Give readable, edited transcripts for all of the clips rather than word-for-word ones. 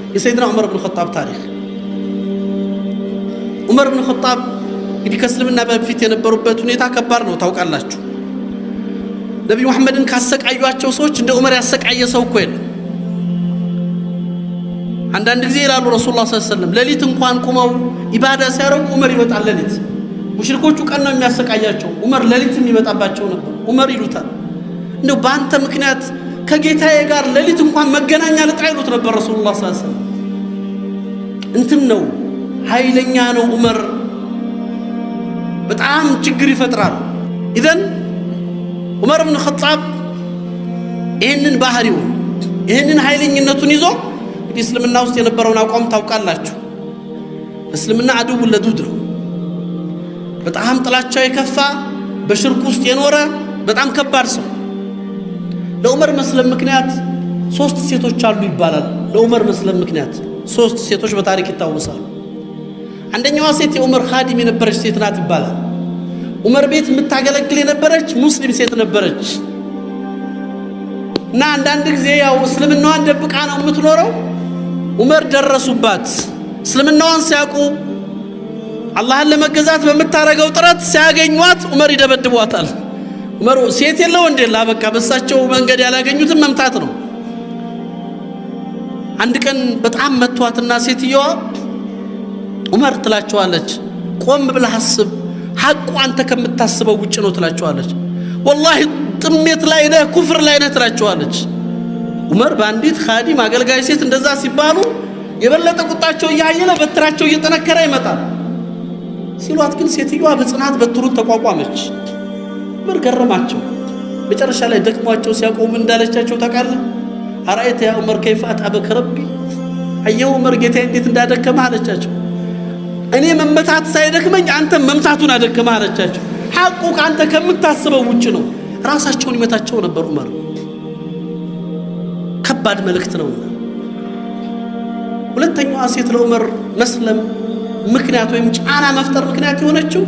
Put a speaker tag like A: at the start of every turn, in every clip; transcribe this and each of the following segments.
A: የሰይድና ዑመር ብን ኸጣብ ታሪክ። ዑመር ብን ኸጣብ እንግዲህ ከእስልምና በፊት የነበሩበት ሁኔታ ከባድ ነው ታውቃላችሁ። ነቢዩ መሐመድን ካሰቃዩአቸው ሰዎች እንደ ዑመር ያሰቃየ ሰው እኮ የለም። አንዳንድ ጊዜ ይላሉ ረሱላህ ሰለላሁ ዐለይሂ ወሰለም ሌሊት እንኳን ቁመው ኢባዳ ሲያረጉ ዑመር ይወጣል ሌሊት። ሙሽሪኮቹ ቀን ነው የሚያሰቃያቸው፣ ዑመር ሌሊትም ይመጣባቸው ነበር። ዑመር ይሉታል እንደው በአንተ ምክንያት ከጌታዬ ጋር ሌሊት እንኳን መገናኛ ልጣ ይሉት ነበር ረሱላህ ሰለላሁ ዐለይሂ ወሰለም። እንትን ነው ኃይለኛ ነው ዑመር፣ በጣም ችግር ይፈጥራል። ኢዘን ዑመር ብን ኸጣብ ይህንን ባህሪውን ይህንን ኃይለኝነቱን ይዞ እንግዲህ እስልምና ውስጥ የነበረውን አቋም ታውቃላችሁ። እስልምና አድው ለዱድ ነው፣ በጣም ጥላቻው የከፋ በሽርክ ውስጥ የኖረ በጣም ከባድ ሰው። ለዑመር መስለም ምክንያት 3 ሴቶች አሉ ይባላል። ለዑመር መስለም ምክንያት 3 ሴቶች በታሪክ ይታወሳሉ። አንደኛዋ ሴት የዑመር ኻዲም የነበረች ሴት ናት ይባላል። ዑመር ቤት የምታገለግል የነበረች ሙስሊም ሴት ነበረች እና አንዳንድ ጊዜ ያው እስልምናዋን ደብቃ ነው የምትኖረው። ዑመር ደረሱባት። እስልምናዋን ሲያውቁ አላህን ለመገዛት በምታረገው ጥረት ሲያገኟት ዑመር ይደበድቧታል። ዑመር ሴት የለው እንዴ ላበቃ በሳቸው መንገድ ያላገኙትን መምታት ነው። አንድ ቀን በጣም መቷትና ሴትየዋ ዑመር ትላቸዋለች ቆም ብለህ አስብ፣ ሐቁ አንተ ከምታስበው ውጭ ነው ትላቸዋለች። ወላሂ ጥሜት ላይ ነህ፣ ኩፍር ላይ ነህ ትላቸዋለች። ዑመር በአንዲት ኻዲም አገልጋይ ሴት እንደዛ ሲባሉ የበለጠ ቁጣቸው እያየለ በትራቸው እየጠነከረ ይመጣል። ሲሏት ግን ሴትዮዋ በጽናት በትሩን ተቋቋመች። ዑመር ገረማቸው። መጨረሻ ላይ ደክሟቸው ሲያቆሙ እንዳለቻቸው ታውቃለህ? አራአይተ ያ ዑመር ከይፈ አትዐበከ ረቢ፣ አየሁ ዑመር ጌታዬ እንዴት እንዳደከመህ አለቻቸው። እኔ መመታት ሳይደክመኝ አንተ መምታቱን አደከመህ አለቻቸው። ሐቁ ከአንተ ከምታስበው ውጭ ነው። ራሳቸውን ይመታቸው ነበር ዑመር። ከባድ መልእክት ነው። ሁለተኛዋ ሴት ለዑመር መስለም ምክንያት ወይም ጫና መፍጠር ምክንያት የሆነችው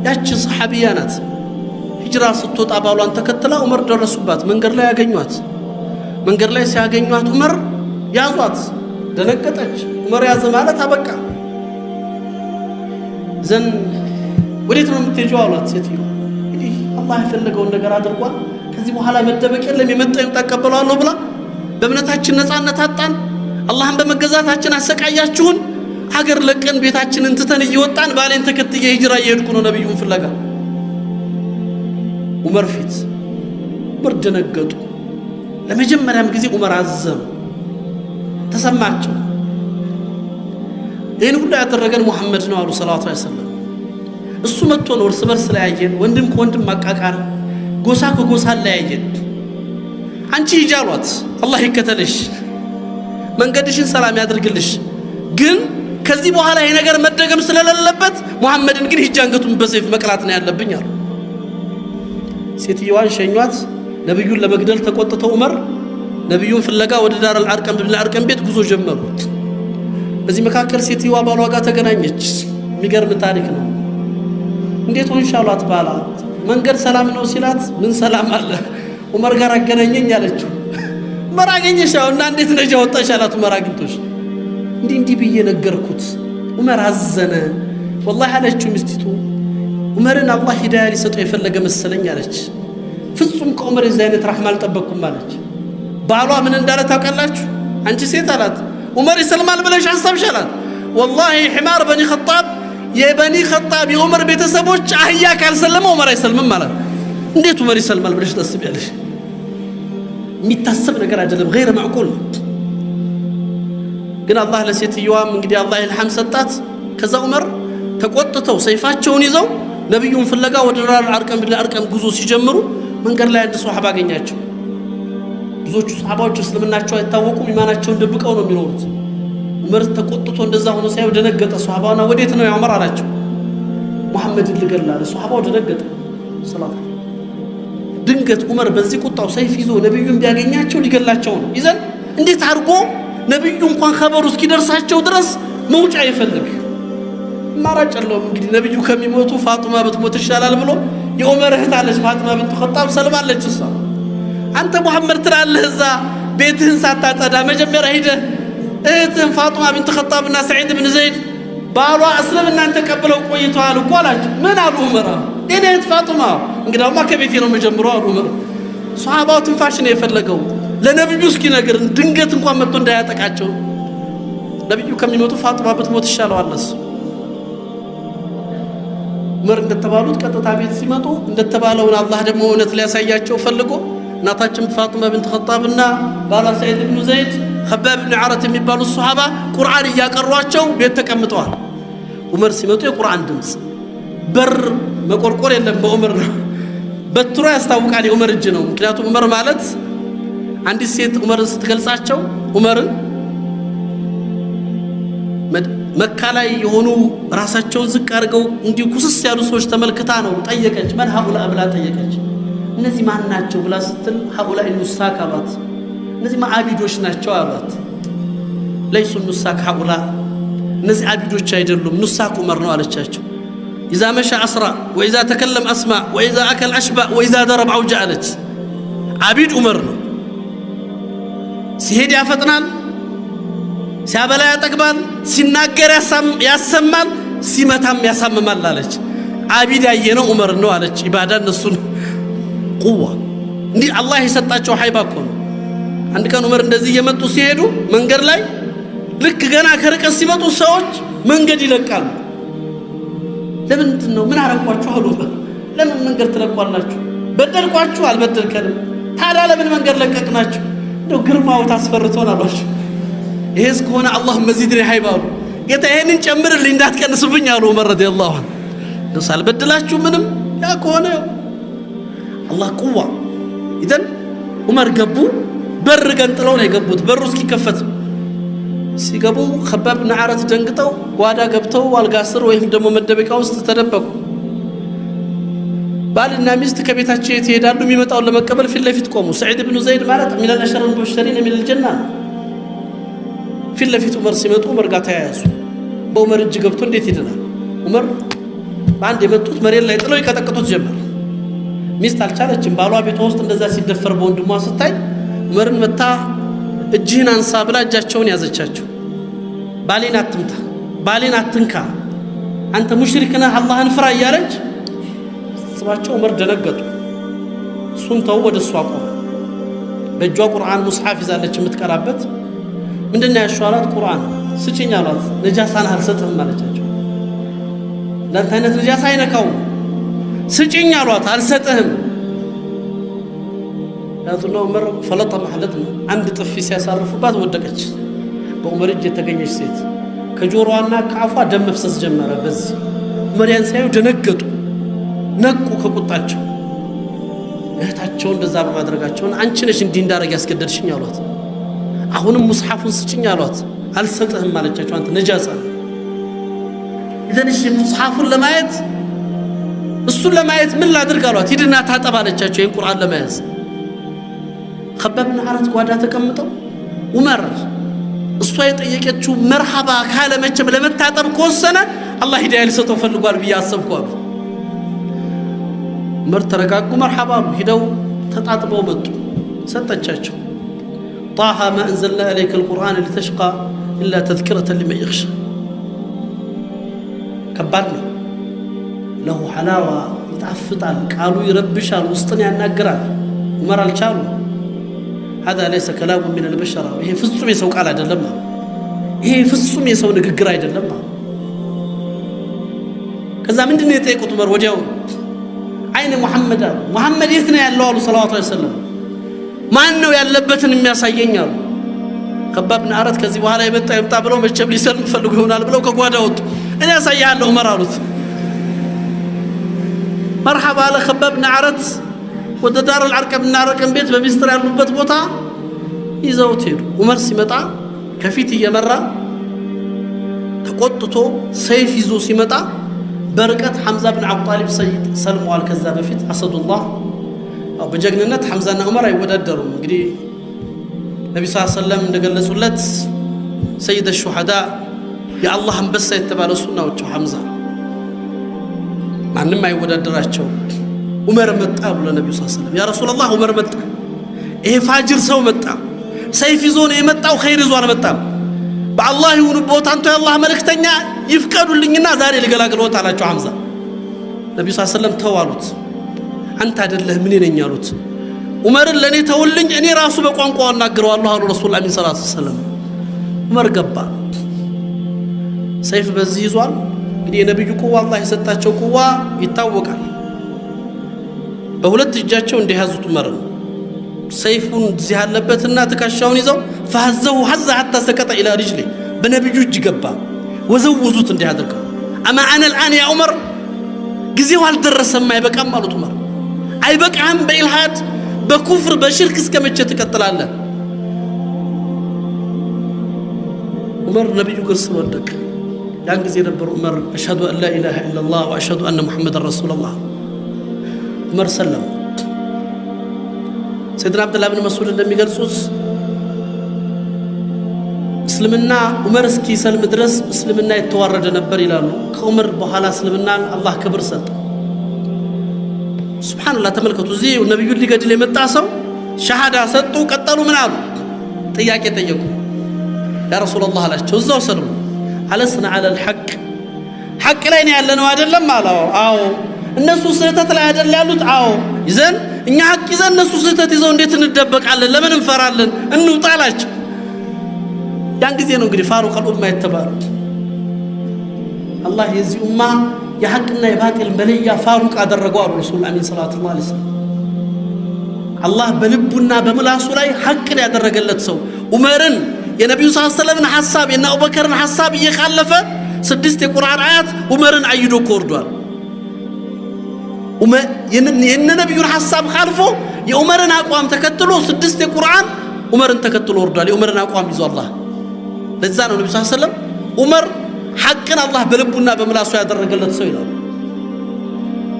A: ያቺ ሰሐቢያ ናት። ሂጅራ ስትወጣ ባሏን ተከትላ ዑመር ደረሱባት። መንገድ ላይ ያገኟት። መንገድ ላይ ሲያገኟት ዑመር ያዟት። ደነገጠች። ዑመር ያዘ ማለት አበቃ። ዘን ወዴት ነው የምትሄጂው አሏት። ሴትዮ እንግዲህ አላህ የፈለገውን ነገር አድርጓል፣ ከዚህ በኋላ መደበቅ የለም፣ የመጣውን ተቀበላለሁ ብላ በእምነታችን ነፃነት አጣን፣ አላህን በመገዛታችን አሰቃያችሁን፣ ሀገር ለቀን ቤታችንን ትተን እየወጣን ባሌን ተከትዬ ሂጅራ እየሄድኩ ነው ነብዩን ፍለጋ። ዑመር ፊት ዑመር ደነገጡ። ለመጀመሪያም ጊዜ ዑመር አዘኑ፣ ተሰማቸው። ይህን ሁሉ ያደረገን ሙሐመድ ነው አሉ ሰለላሁ ዐለይሂ ወሰለም። እሱ መጥቶ ነው እርስ በርስ ለያየን፣ ወንድም ከወንድም ማቃቃር፣ ጎሳ ከጎሳ ለያየን። አንቺ ሂጂ አሏት፣ አላህ ይከተልሽ፣ መንገድሽን ሰላም ያድርግልሽ፣ ግን ከዚህ በኋላ ይሄ ነገር መደገም ስለሌለበት ሙሐመድን ግን ሂጂ አንገቱን በሰይፍ መቅላት ነው ያለብኝ አሉ። ሴትየዋን ሸኟት። ነብዩን ለመግደል ተቆጥተው ዑመር ነብዩን ፍለጋ ወደ ዳር አልአርቀም ብን አርቀም ቤት ጉዞ ጀመሩ። በዚህ መካከል ሴትየዋ ባሏ ጋር ተገናኘች። የሚገርም ታሪክ ነው። እንዴት ሆንሽ አሏት። ባላ መንገድ ሰላም ነው ሲላት ምን ሰላም አለ ዑመር ጋር አገናኘኝ አለችው። ዑመር አገኘሽ እና እንዴት ነጃ ወጣሽ አላት። ዑመር አግኝቶሽ እንዲህ ብዬ ነገርኩት፣ ዑመር አዘነ ወላሂ አለችው ሚስቲቱ። ዑመርን አላህ ሂዳያ ሊሰጠው የፈለገ መሰለኝ አለች። ፍጹም ከዑመር የዚህ አይነት ረሕማ አልጠበቅኩም አለች። ባሏ ምን እንዳለ ታውቃላችሁ? አንቺ ሴት አላት ዑመር ይሰልማል ብለሽ አሰብሽ አላት። ወላሂ ሒማር በኒ ኸጣብ የበኒ ኸጣብ የዑመር ቤተሰቦች አህያ ካልሰለመ ዑመር አይሰልምም ማለት። እንዴት ዑመር ይሰልማል ብለሽ ታስቢያለሽ? የሚታሰብ ነገር አይደለም፣ ገይረ ማዕቁል። ግን አላህ ለሴትየዋም እንግዲህ አላህ ኢልሃም ሰጣት። ከዛ ዑመር ተቆጥተው ሰይፋቸውን ይዘው ነብዩን ፍለጋ ወደ ዳር አርቀም ብን አርቀም ጉዞ ሲጀምሩ መንገድ ላይ አንድ ሷሃባ አገኛቸው። ብዙዎቹ ሷሃባዎች እስልምናቸው አይታወቁም፣ ኢማናቸውን ደብቀው ነው የሚኖሩት። ዑመር ተቆጥቶ እንደዛ ሆኖ ሳይው ደነገጠ። ሷሃባውና ወዴት ነው ያ ዑመር አላቸው። ሙሐመድን ልገድል አለ። ሷሃባው ደነገጠ። ሰላም ድንገት ዑመር በዚህ ቁጣው ሰይፍ ይዞ ነብዩን ቢያገኛቸው ሊገላቸው ነው። ይዘን እንዴት አድርጎ ነብዩ እንኳን ኸበሩ እስኪደርሳቸው ድረስ መውጫ ይፈልግ ማራጨለውም። እንግዲህ ነብዩ ከሚሞቱ ፋጡማ ብትሞት ይሻላል ብሎ የዑመር እህት አለች ፋጡማ ብንት ኸጣብ ሰልማለች። እሷ አንተ ሙሐመድ ትላለህ እዛ ቤትህን ሳታጸዳ መጀመሪያ ሄደህ እህትህን ፋጡማ ቢንት ኸጣብና ሰዒድ ብን ዘይድ ባሏ እስልምናን ተቀብለው ቆይተዋል እኮ አላቸው። ምን አሉ ዑመር? እኔ እህት ፋጡማ እንግዳውማ ከቤቴ ነው መጀመሪያው አሉ ዑመር። ሷሃባው ትንፋሽ ነው የፈለገው ለነብዩ እስኪነግር ድንገት እንኳን መጥቶ እንዳያጠቃቸው። ነብዩ ከሚሞቱ ፋጡማ ብትሞት ይሻለዋል እሱ። ዑመር እንደተባሉት ቀጥታ ቤት ሲመጡ እንደተባለውን አላህ ደግሞ እውነት ሊያሳያቸው ፈልጎ እናታችን ፋጡማ ቢንት ኸጣብና ባሏ ሰዒድ ብን ዘይድ ኸባብ ብን ዓረት የሚባሉ ሱሐባ ቁርአን እያቀሯቸው ቤት ተቀምጠዋል። ዑመር ሲመጡ የቁርአን ድምፅ በር መቆርቆር የለም በዑመር ነው። በትሮ ያስታውቃል የዑመር እጅ ነው። ምክንያቱም ዑመር ማለት አንዲት ሴት ዑመርን ስትገልጻቸው ዑመርን መካ ላይ የሆኑ ራሳቸውን ዝቅ አድርገው እንዲሁ ኩስስ ያሉ ሰዎች ተመልክታ ነው ጠየቀች። መን ሀኡላ ብላ ጠየቀች። እነዚህ ማን ናቸው ብላ ስትል ሀኡላ ኑሳክ አሏት። እነዚህ አቢዶች ናቸው አሏት። ለይሱ ኑሳክ ሀኡላ እነዚህ አቢዶች አይደሉም ኑሳክ ዑመር ነው አለቻቸው። ኢዛ መሻ አስራ ወኢዛ ተከለም አስማ ወኢዛ አከል አሽባ ወኢዛ ደረብ አውጃ አለች። አቢድ ዑመር ነው። ሲሄድ ያፈጥናል፣ ሲያበላ ያጠግባል፣ ሲናገር ያሰማል፣ ሲመታም ያሳምማል አለች። አቢድ ያየነው ዑመር ነው አለች። ኢባዳ እነሱን ቁዋ እንዲህ አላህ የሰጣቸው ሀይባ እኮ ነው። አንድ ቀን ዑመር እንደዚህ እየመጡ ሲሄዱ መንገድ ላይ ልክ ገና ከርቀት ሲመጡ ሰዎች መንገድ ይለቃሉ። ለምንድን ነው ምን አረኳችሁ አሉ። ለምን መንገድ ትለቋላችሁ? በደልኳችሁ? አልበደልከንም። ታዲያ ለምን መንገድ ለቀቅናችሁ? እንደው ግርማው ታስፈርቶን አሏቸው። ይሄስ ከሆነ አላህ መዚድኒ ሀይባ አሉ። ጌታ ይሄንን ጨምርልኝ እንዳትቀንስብኝ አሉ ዑመር ረዲየላሁ ዐንሁ። እንደው ሳልበድላችሁ ምንም ያ ከሆነ አላህ ቁዋ ኢዘን ዑመር ገቡ። በር ገንጥለው ነው የገቡት። በሩ እስኪከፈት ሲገቡ ኸባብ ብን ዓረት ደንግጠው ጓዳ ገብተው አልጋ ስር ወይም ደግሞ መደበቂያ ውስጥ ተደበቁ። ባልና ሚስት ከቤታቸው ይሄዳሉ። የሚመጣውን ለመቀበል ፊት ለፊት ቆሙ። ሰዒድ ብን ዘይድ ማለት ሚነል አሸረል ሙበሸሪን ሚነል ጀና ፊት ለፊት ዑመር ሲመጡ ዑመር ጋር ተያያዙ። በዑመር እጅ ገብቶ እንዴት ይድናል? ዑመር በአንድ የመጡት መሬት ላይ ጥለው ይቀጠቅጡት ጀመር። ሚስት አልቻለችም። ባሏ ቤቷ ውስጥ እንደዛ ሲደፈር በወንድሟ ስታይ ዑመርን መታ እጅህን አንሳ ብላ እጃቸውን ያዘቻቸው። ባሌን አትምታ፣ ባሌን አትንካ፣ አንተ ሙሽሪክ ነህ፣ አላህን ፍራ እያለች ስባቸው። ዑመር ደነገጡ። እሱን ተው፣ ወደ እሷ ቆሙ። በእጇ ቁርአን ሙስሐፍ ይዛለች የምትቀራበት። ምንድን ነው ያልሽው አላት። ቁርአን ስጭኝ አሏት። ነጃሳን አልሰጥህም አለቻቸው። ለአንተ አይነት ነጃሳ አይነካው ስጭኝ አሏት። አልሰጥህም ያቱና ዑመር ፈለጠ ማህለት አንድ ጥፊ ሲያሳርፉባት ወደቀች። በዑመር እጅ የተገኘች ሴት ከጆሮዋና ከአፏ ደም መፍሰስ ጀመረ። በዚህ ዑመር ያን ሲያዩ ደነገጡ፣ ነቁ ከቁጣቸው። እህታቸው እንደዛ በማድረጋቸው አንቺ ነሽ እንዲህ እንዳረግ ያስገደድሽኝ አሏት። አሁንም ሙስሐፉን ስጭኝ አሏት። አልሰጥህም አለቻቸው። አንተ ነጃሳ ኢዘንሽ ሙስሐፉን ለማየት እሱን ለማየት ምን ላድርግ አሏት። ሂድና ታጠብ አለቻቸው። ይህን ቁርአን ለመያዝ ኸባብ ብን ዓረት ጓዳ ተቀምጠው ዑመር እሷ የጠየቀችው መርሐባ ካለ መቼም ለመታጠብ ከወሰነ አላህ ሂዳያ ሊሰጠው ፈልጓል ብዬ አሰብኩ አሉ። ዑመር ተረጋጉ። መርሐባ አሉ። ሂደው ተጣጥበው መጡ። ሰጠቻቸው። ጣሃ ማ አንዘልና ኢለይከ አልቁርአን ሊተሽቃ ኢላ ተዝኪረተን ሊመን የኽሻ። ከባድ ነው። ለሁ ሐላዋ ይጣፍጣል፣ ቃሉ ይረብሻል፣ ውስጥን ያናግራል። ዑመር አልቻሉ። هذا ليس كلام من البشر ይሄ ፍጹም የሰው ቃል አይደለም። ይሄ ፍጹም የሰው ንግግር አይደለም። ከዛ ምንድነው የጠየቁት ዑመር ወዲያው አይነ ሙሐመድ አሉ። ሙሐመድ የት ነው ያለው አሉ ሰለላሁ ዐለይሂ ወሰለም። ማን ነው ያለበትን የሚያሳየኝ አሉ። ኸባብ ብን ዓረት ከዚህ በኋላ የመጣ ይምጣ ብለው መቼም ሊሰልም ፈልጉ ይሆናል ብለው ከጓዳ ወጡ። እኔ ያሳያለሁ ዑመር አሉት። መርሐባ አለ ኸባብ ብን ዓረት። ወደ ዳር አልዓርቀም እና አርቀም ቤት በሚስጥር ያሉበት ቦታ ይዘውት ሄዱ። ዑመር ሲመጣ ከፊት እየመራ ተቆጥቶ ሰይፍ ይዞ ሲመጣ በርቀት ሐምዛ ብን አቡ ጣሊብ ሰይድ ሰልመዋል። ከዛ በፊት አሰዱላህ በጀግንነት ሐምዛና ዑመር አይወዳደሩም። እንግዲህ ነቢ ሰለላሁ ዐለይሂ ወሰለም እንደገለጹለት ሰይድ ሹሃዳ የአላህ አንበሳ የተባለው እሱ ናቸው ሐምዛ። ማንም አይወዳደራቸው። ዑመር መጣ ብሎ ነብዩ ሰለላሁ ዐለይሂ ወሰለም ያ ረሱላህ ዑመር መጣ። ይሄ ፋጅር ሰው መጣ። ሰይፍ ይዞ ነው የመጣው፣ ኸይር ይዞ አልመጣም። በአላህ ይሁንቦት አንተ የአላህ መልእክተኛ ይፍቀዱልኝና ዛሬ ልገላግሎት አላቸው ሐምዛ። ነብዩ ሰለላሁ ዐለይሂ ወሰለም ተዋሉት። አንተ አይደለህ ምን ነኝ አሉት። ዑመርን ለኔ ተውልኝ እኔ ራሱ በቋንቋው አናግረዋለሁ አሉ ረሱላህ ሰለላሁ ዐለይሂ ወሰለም። ዑመር ገባ። ሰይፍ በዚህ ይዟል። እንግዲህ የነብዩ ቁዋ አላህ የሰጣቸው ቁዋ ይታወቃል። በሁለት እጃቸው እንደያዙት ዑመር ሰይፉን እዚህ ያለበትና ትከሻውን ይዘው فهزه حز حتى سقط الى رجله በነብዩ እጅ ገባ። ወዘውዙት እንዲያደርገው اما انا الان يا عمر ጊዜው አልደረሰም አይበቃም አሉት ዑመር። አይበቃም በኢልሃድ በኩፍር በሽርክ እስከመቼ ትቀጥላለህ? ዑመር ነብዩ ግርስ ወደቀ። ያን ጊዜ ነበር ዑመር አሽሀዱ አን ላ ኢላሃ ኢላላህ ወአሽሀዱ አነ ሙሐመደን ረሱሉላህ ዑመር ሰለም። ሰይድና አብዱላህ ብን መስዑድ እንደሚገልጹት እስልምና ዑመር እስኪሰልም ድረስ እስልምና የተዋረደ ነበር ይላሉ። ከዑመር በኋላ እስልምናን አላህ ክብር ሰጠ። ሱብሃንአላህ ተመልከቱ። እዚህ ነብዩን ሊገድል የመጣ ሰው ሸሃዳ ሰጡ። ቀጠሉ ምን አሉ? ጥያቄ ጠየቁ። ያ ረሱላህ አላቸው እዛው ሰልሙ አለስና አለል ሐቅ ሐቅ ላይ ነው ያለነው አይደለም አለው። አዎ እነሱ ስህተት ላይ አይደል ያሉት? አዎ ይዘን እኛ ሐቅ ይዘን እነሱ ስህተት ይዘው እንዴት እንደበቃለን? ለምን እንፈራለን? እንውጣ አላቸው። ያን ጊዜ ነው እንግዲህ ፋሩቅ አልኡማ የተባሉት። አላህ የዚህ ኡማ የሐቅና የባጢል መለያ ፋሩቅ አደረገው አሉ ረሱላህ ሰለላሁ ዐለይሂ ወሰለም። አላህ በልቡና በምላሱ ላይ ሐቅን ያደረገለት ሰው ዑመርን የነብዩ ሰለላሁ ዐለይሂ ወሰለም ሐሳብ የና አቡበከርን ሐሳብ እየካለፈ 6 የቁርአን አያት ዑመርን አይዶ ኮርዷል። የነ ነብዩን ሐሳብ ካልፎ የዑመርን አቋም ተከትሎ 6 የቁርአን ዑመርን ተከትሎ ወርዷል። የዑመርን አቋም ይዞ አላህ ለዛ ነው ነብዩ ሰለላሁ ዐለይሂ ወሰለም ዑመር ሐቅን አላህ በልቡና በምላሱ ያደረገለት ሰው ይላል።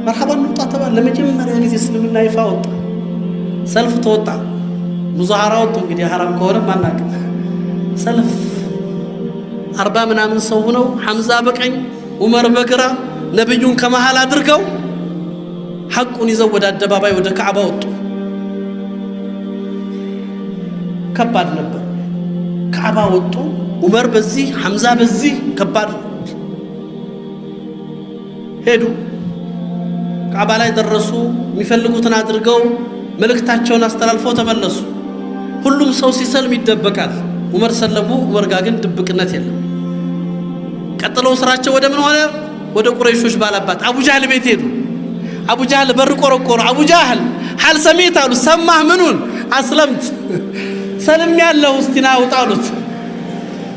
A: መርሐባን ወጣ ተባለ። ለመጀመሪያ ጊዜ እስልምና ይፋ ወጣ። ሰልፍ ተወጣ። ሙዛሃራ ወጡ። እንግዲህ ሐራም ከሆነ ማናቅ ሰልፍ 40 ምናምን ሰው ሆነው ሐምዛ በቀኝ ዑመር በግራ ነብዩን ከመሃል አድርገው ሐቁን ይዘው ወደ አደባባይ ወደ ካዕባ ወጡ። ከባድ ነበር። ካዕባ ወጡ። ዑመር በዚህ ሐምዛ በዚህ ከባድ ሄዱ። ካዕባ ላይ ደረሱ። የሚፈልጉትን አድርገው መልእክታቸውን አስተላልፈው ተመለሱ። ሁሉም ሰው ሲሰልም ይደበቃል። ዑመር ሰለሙ። ዑመር ጋር ግን ድብቅነት የለም። ቀጥለው ስራቸው ወደ ምን ሆነ? ወደ ቁረይሾች ባላባት አቡ ጃህል ቤት ሄዱ። አቡ ጃህል በር ቆረቆሩ። አቡ ጃህል ሐል ሰሚት አሉ። ሰማህ ምኑን? አስለምት ሰልም ያለው እስቲና አውጣሉት።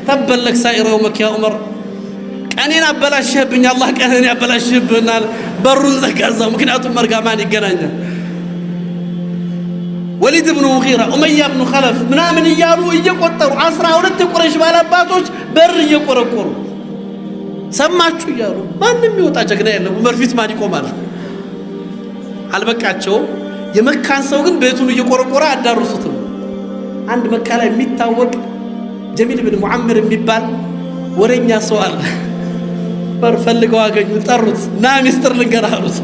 A: ተበለክ ሳይረው መኪያ ዑመር ቀኔን አበላሽህብኝ፣ አላህ ቀኔን ያበላሽህብናል። በሩን ዘጋዛው። ምክንያቱም ዑመር ጋር ማን ይገናኛል? ወሊድ ብኑ ሙጊራ ኡመያ ብኑ ኸለፍ ምናምን እያሉ እየቆጠሩ 12 የቁረይሽ ባላባቶች በር እየቆረቆሩ ሰማችሁ እያሉ ማንም ይወጣ ጀግና የለም። ዑመር ፊት ማን ይቆማል? አልበቃቸው። የመካን ሰው ግን ቤቱን እየቆረቆረ አዳሩሱት። አንድ መካ ላይ የሚታወቅ ጀሚል ብን ሙዓምር የሚባል ወረኛ ሰው አለ። በር ፈልገው አገኙ። ጠሩት። ና ሚስጥር ልንገርህ አሉት።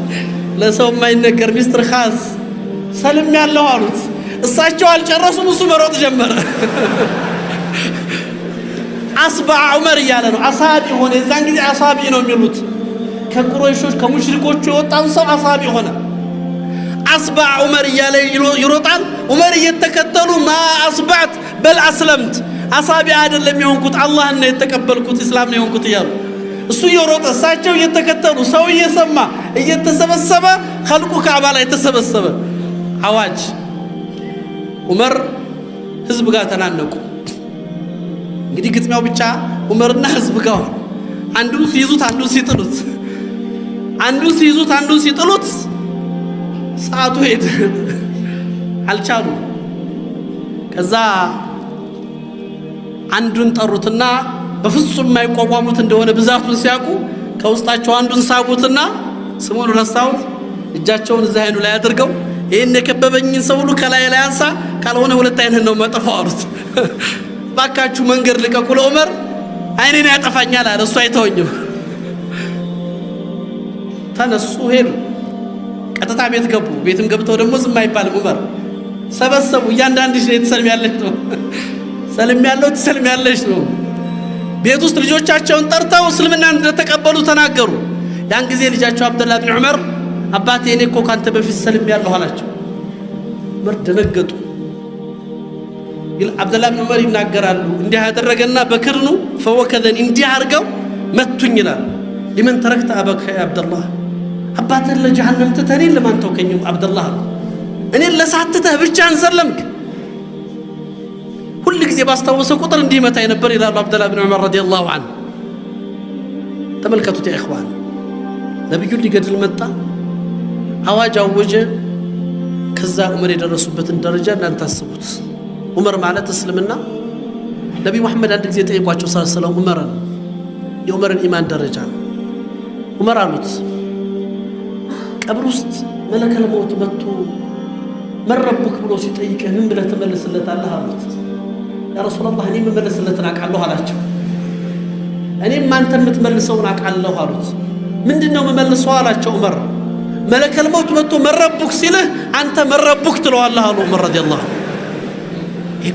A: ለሰው የማይነገር ሚስጥር ኻስ ሰልም ያለው አሉት። እሳቸው አልጨረሱም። እሱ መሮጥ ጀመረ። አስባዕ ዑመር እያለ ነው። አሳቢ ሆነ። የዛን ጊዜ አሳቢ ነው የሚሉት። ከቁረይሾች ከሙሽሪኮቹ የወጣን ሰው አሳቢ ሆነ። አስባዕ ዑመር እያለ ይሮጣል። ዑመር እየተከተሉ ማ አስባዕት በል አስለምት፣ አሳቢ አይደለም የሆንኩት አላህን ነው የተቀበልኩት እስላም ነው የሆንኩት እያሉ እሱ እየሮጠ እሳቸው እየተከተሉ ሰው እየሰማ እየተሰበሰበ ኸልቁ ካዕባ ላይ ተሰበሰበ። አዋጅ ዑመር ህዝብ ጋር ተናነቁ። እንግዲህ ግጥሚያው ብቻ ዑመርና ህዝብ ጋር አንዱን ሲይዙት አንዱን ሲጥሉት፣ አንዱን ሲይዙት አንዱን ሲጥሉት ሰዓቱ ሄደ። አልቻሉ። ከዛ አንዱን ጠሩትና በፍጹም የማይቋቋሙት እንደሆነ ብዛቱን ሲያውቁ ከውስጣቸው አንዱን ሳቡትና ስሙን ረሳሁት እጃቸውን እዛ አይኑ ላይ አድርገው ይሄን የከበበኝን ሰው ሁሉ ከላይ ላይ አንሳ፣ ካልሆነ ሁለት አይነን ነው መጥፋው አሉት። ባካችሁ መንገድ ልቀቁ ለዑመር አይኔን ያጠፋኛል አለ። እሱ አይተወኝም። ተነሱ ሄዱ። ቀጥታ ቤት ገቡ። ቤትም ገብተው ደግሞ ዝም አይባልም። ዑመር ሰበሰቡ። እያንዳንድሽ ነው የተሰልም ያለሽ ነው ሰልም ያለው ተሰልም ያለሽ ነው። ቤት ውስጥ ልጆቻቸውን ጠርተው እስልምናን እንደተቀበሉ ተናገሩ። ያን ጊዜ ልጃቸው አብደላህ ብን ዑመር አባቴ እኔ እኮ ካንተ በፊት ሰልሜያለሁ አላቸው። ዑመር ደነገጡ። አብደላህ ብን ዑመር ይናገራሉ እንዲህ ያደረገና በክርኑ ፈወከዘን እንዲህ አድርገው መቱኝ ይላል። ሊመን ተረክተ አበከ ያ አብደላህ አባትህን ለጀሃነም ትተህ እኔን ለማን ተውከኝ አብደላህ እኔን ለእሳት ትተህ ብቻህን ሰለምክ። ሁል ጊዜ ባስታወሰው ቁጥር እንዲህ መታኝ ነበር ይላሉ አብደላህ ብን ዑመር ረዲየላሁ ዐንሁ። ተመልከቱት ያ ኢኽዋን፣ ነብዩን ሊገድል መጣ፣ አዋጅ አወጀ። ከዛ ዑመር የደረሱበትን ደረጃ እናንተ አስቡት። ዑመር ማለት እስልምና ነብዩ መሐመድ አንድ ጊዜ ጠየቋቸው ሰለላሁ ዑመርን የዑመርን ኢማን ደረጃ ዑመር አሉት ቀብር ውስጥ መለከል ሞት መጥቶ መረቡክ ብሎ ሲጠይቅህ ምን ብለህ ትመልስለታለህ አሉት። ያ ረሱላህ እኔ የምመልስለትን አውቃለሁ አላቸው። እኔም አንተ የምትመልሰውን አውቃለሁ አሉት። ምንድነው የምመልሰው አላቸው ዑመር። መለከል ሞት መጥቶ መረቡክ ሲልህ አንተ መረቡክ ትለዋለህ አሉ ዑመር ረዲየላሁ ዐንሁ።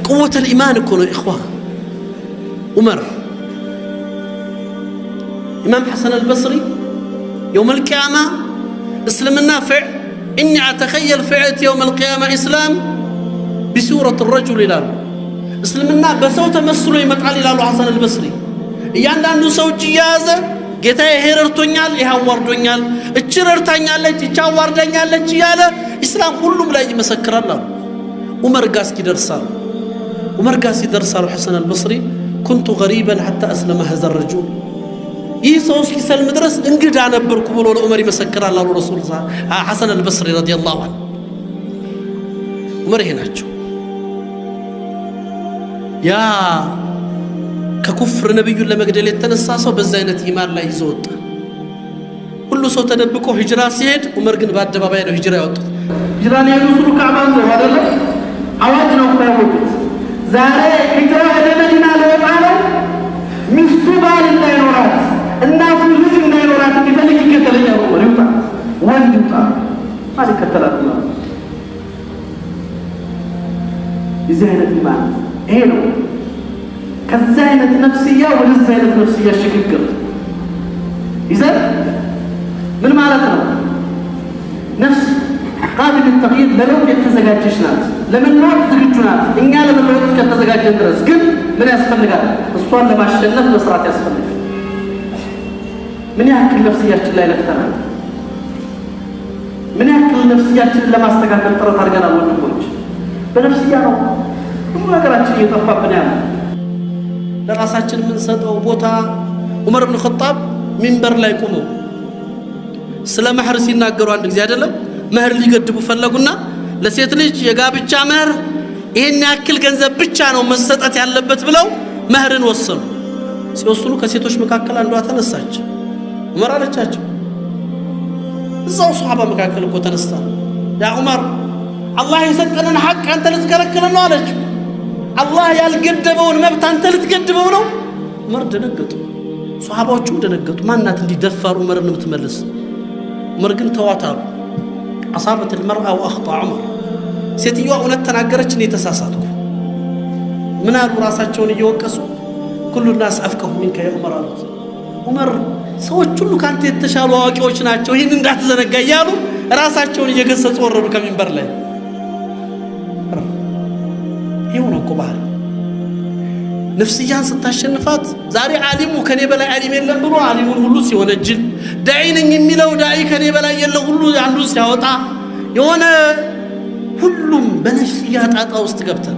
A: قوة الإيمان يكون إخوان. عمر إمام حسن البصري يوم القيامة اسلم النافع إني أتخيل فئة يوم القيامة إسلام بسورة الرجل لال اسلم النافع بسوت مسلو يمتعل لال حسن البصري يعني أنه سوت جيازة جيتا يهررتونيال يهوردونيال اتشررتانيال اتشاوردانيال اتشياله إسلام كلهم لا يجي مسكر الله. عمر قاس كي درسال عمر قاس يدرسال حسن البصري كنت غريبا حتى أسلم هذا الرجل يسوس كي سلم درس انقد أنا بركو بلو عمر يمسكر الله ورسول حسن البصري رضي الله عنه. عمر هنا يا ككفر نبي لما قدل يتنساسو بزاينة إيمان لا يزود كل سو تدبكو هجرة سيد عمر قن بعد دبابين هجرة يوت هجرة يوصلوا كعبان زو هذا لا عوادنا وقيامات زاري هجرة هذا مدينة لو قالوا مستوبال النيرات الناس يجوا النيرات كيفلي كتلين عمر يوتا وين يوتا هذه كتلات الله بزاينة إيمان إيه كالزاينة نفسية وللزاينة نفسية شكل قرد. إذن من معناتنا نفس قابل للتغيير لو يتزجاج جشنات لمن نوع تزجاجونات إن قال من نوع كتزجاج جندرس قل من يسفل لقاء الصور لما الشنف بسرعة يسفل لقاء من يحكي النفسيات اللي لفتنا من يحكي النفسيات اللي ما استقاك الطرط هرقنا والنبوج بنفسياته ثم قرأت شيء يطفى بنام ለራሳችን ምን ሰጠው ቦታ ዑመር ኢብኑ ኸጣብ ሚንበር ላይ ቆመው ስለ መህር ሲናገሩ አንድ ጊዜ አይደለም መህር ሊገድቡ ፈለጉና ለሴት ልጅ የጋብቻ መህር ይሄን ያክል ገንዘብ ብቻ ነው መሰጠት ያለበት ብለው መህርን ወሰኑ። ሲወስኑ ከሴቶች መካከል አንዷ ተነሳች። ዑመር አለቻቸው እዛው ሱሐባ መካከል እኮ ተነስታ ያ ዑመር አላህ የሰጠንን ሐቅ አንተ ልትከለክለን ነው አለች። الله ያልገደበውን መብት አንተ ልትገድበው ነው። ዑመር ደነገጡ። ሱሐባዎቹም ደነገጡ። ማናት እንዲህ ደፋር ዑመርን የምትመልስ? ዑመር ግን ተዋታሉ። አሳበት المرأة واخطا عمر ሴትየዋ እውነት ተናገረች እኔ ተሳሳትኩ። ምን አሉ ራሳቸውን እየወቀሱ كل الناس افقه منك يا عمر አሉት። ዑመር ሰዎች ሁሉ ካንተ የተሻሉ አዋቂዎች ናቸው ይሄን እንዳትዘነጋ እያሉ ራሳቸውን እየገሰጹ ወረዱ ከሚንበር ላይ። يونا كبار نفسيان ستاشنفات زاري عالمو كني بلا عالم يلن برو عالمو هلو سيونجل داعين يميلو داعي كني بلا يلن هلو عندو سيوطا يونا كلهم بنفسيات عطا وسط ገብተን